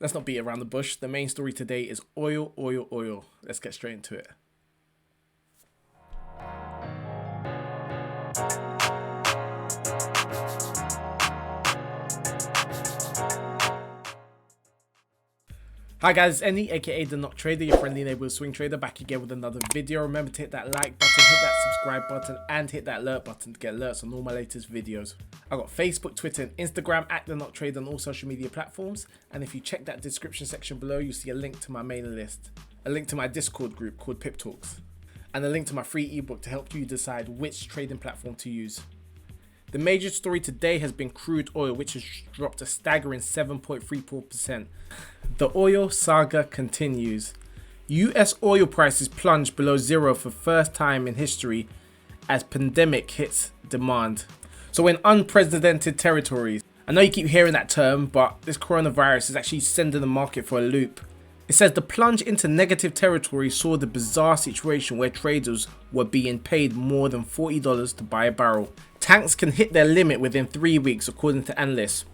let's not beat around the bush. The main story today is oil, oil, oil. Let's get straight into it. Hi guys, it's Andy, aka The Not Trader, your friendly neighborhood swing trader, back again with another video. Remember to hit that like button, hit that subscribe button, and hit that alert button to get alerts on all my latest videos. I've got Facebook, Twitter, and Instagram at The Not Trader on all social media platforms. And if you check that description section below, you'll see a link to my mailing list, a link to my Discord group called Pip Talks, and a link to my free ebook to help you decide which trading platform to use. The major story today has been crude oil, which has dropped a staggering 7.34%. The oil saga continues. US oil prices plunged below zero for the first time in history as pandemic hits demand. So in unprecedented territories. I know you keep hearing that term, but this coronavirus is actually sending the market for a loop. It says the plunge into negative territory saw the bizarre situation where traders were being paid more than $40 to buy a barrel. Tanks can hit their limit within 3 weeks, according to analysts.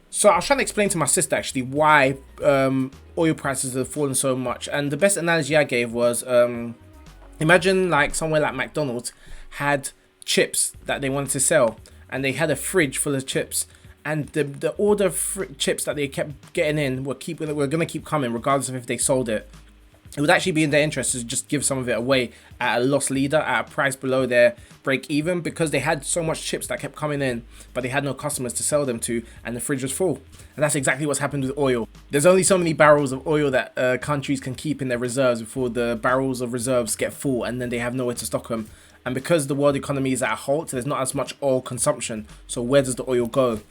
So I was trying to explain to my sister actually why oil prices have fallen so much, and the best analogy I gave was imagine like somewhere like McDonald's had chips that they wanted to sell, and they had a fridge full of chips, and the order of chips that they kept getting in were going to keep coming regardless of if they sold it. It would actually be in their interest to just give some of it away at a loss leader, at a price below their break even, because they had so much chips that kept coming in, but they had no customers to sell them to, and the fridge was full. And that's exactly what's happened with oil. There's only so many barrels of oil that countries can keep in their reserves before the barrels of reserves get full, and then they have nowhere to stock them. And because the world economy is at a halt, there's not as much oil consumption. So where does the oil go?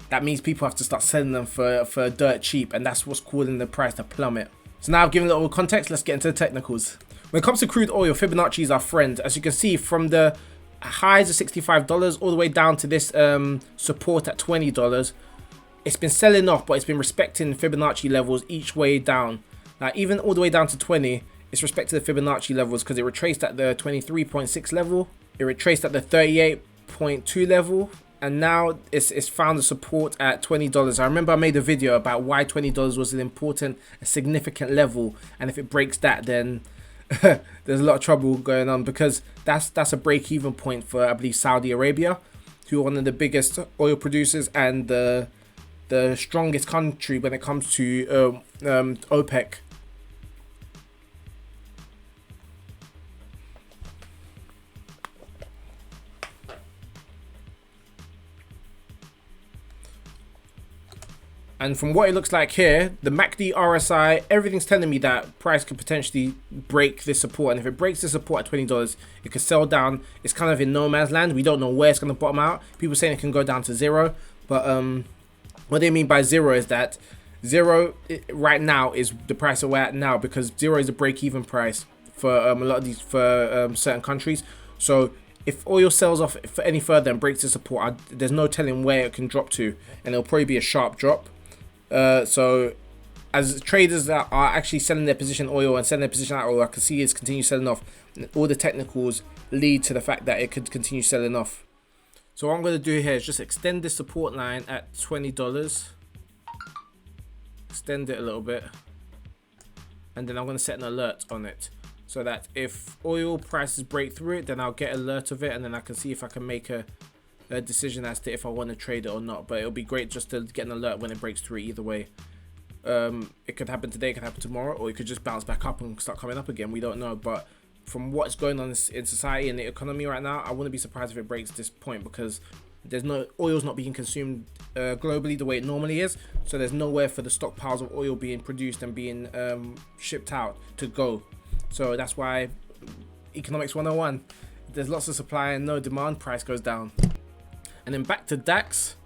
That means people have to start selling them for dirt cheap, and that's what's causing the price to plummet. So now I've given a little context, let's get into the technicals. When it comes to crude oil, Fibonacci is our friend. As you can see, from the highs of $65 all the way down to this support at $20, it's been selling off, but it's been respecting Fibonacci levels each way down. Now, even all the way down to 20, it's respected the Fibonacci levels because it retraced at the 23.6 level, it retraced at the 38.2 level, and now it's found a support at $20. I remember I made a video about why $20 was an important, a significant level, and if it breaks that, then there's a lot of trouble going on, because that's a break-even point for, I believe, Saudi Arabia, who are one of the biggest oil producers and the strongest country when it comes to OPEC. And from what it looks like here, the MACD, RSI, everything's telling me that price could potentially break this support. And if it breaks the support at $20, it could sell down. It's kind of in no man's land. We don't know where it's going to bottom out. People saying it can go down to zero. But what they mean by zero is that zero right now is the price that we're at now, because zero is a break-even price for a lot of these, for certain countries. So if oil sells off for any further and breaks the support, there's no telling where it can drop to. And it'll probably be a sharp drop. So as traders that are actually selling their position oil and selling their position out oil, I can see it's continue selling off. All the technicals lead to the fact that it could continue selling off. So what I'm going to do here is just extend this support line at $20. Extend it a little bit. And then I'm going to set an alert on it, so that if oil prices break through it, then I'll get alert of it, and then I can see if I can make a decision as to if I want to trade it or not. But it'll be great just to get an alert when it breaks through either way. It could happen today, it could happen tomorrow, or it could just bounce back up and start coming up again. We don't know. But from what's going on in society and the economy right now, I wouldn't be surprised if it breaks this point, because oil's not being consumed globally the way it normally is. So there's nowhere for the stockpiles of oil being produced and being shipped out to go. So that's why economics 101, there's lots of supply and no demand, price goes down. And then back to DAX.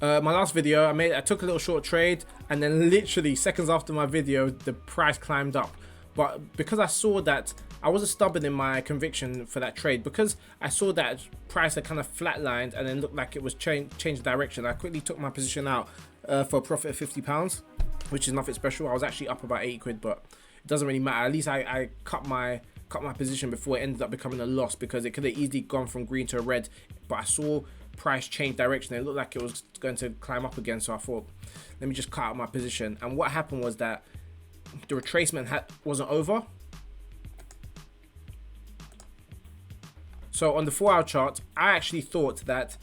My last video, I took a little short trade, and then literally seconds after my video, the price climbed up. But because I saw that, I wasn't stubborn in my conviction for that trade, because I saw that price had kind of flatlined and then looked like it was changed direction. I quickly took my position out for a profit of £50, which is nothing special. I was actually up about 80 quid, but it doesn't really matter. At least I cut my position before it ended up becoming a loss, because it could have easily gone from green to a red. But I saw price change direction. It looked like it was going to climb up again, so I thought, let me just cut out my position. And what happened was that the retracement wasn't over. So on the 4-hour chart, I actually thought that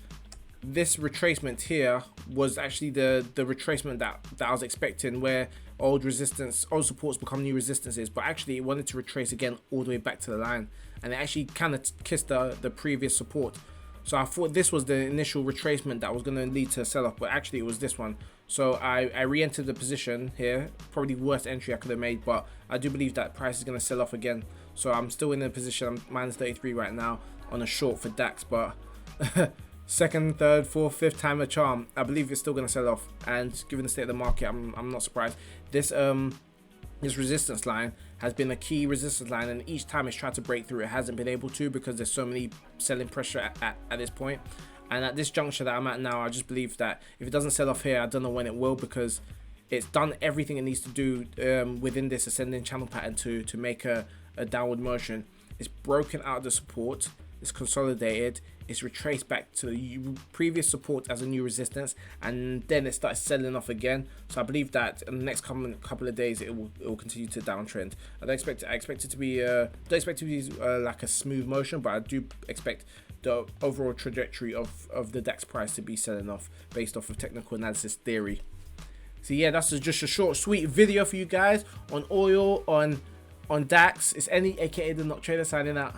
this retracement here was actually the retracement that I was expecting, where old supports become new resistances, but actually it wanted to retrace again all the way back to the line, and it actually kind of kissed the previous support. So I thought this was the initial retracement that was going to lead to a sell-off, but actually it was this one. So I re-entered the position here, probably the worst entry I could have made, but I do believe that price is going to sell off again. So I'm still in the position. I'm minus 33 right now on a short for DAX, but second, third, fourth, fifth time a charm, I believe it's still going to sell off. And given the state of the market, I'm not surprised. This resistance line has been a key resistance line, and each time it's tried to break through, it hasn't been able to, because there's so many selling pressure at this point. And at this juncture that I'm at now, I just believe that if it doesn't sell off here, I don't know when it will, because it's done everything it needs to do within this ascending channel pattern to make a downward motion. It's broken out of the support, it's consolidated, it's retraced back to the previous support as a new resistance, and then it starts selling off again. So I believe that in the next couple of days it will continue to downtrend. I expect it to be like a smooth motion, but I do expect the overall trajectory of the DAX price to be selling off based off of technical analysis theory. So yeah, that's just a short sweet video for you guys on oil, on DAX. It's Any, aka the Not Trader, signing out.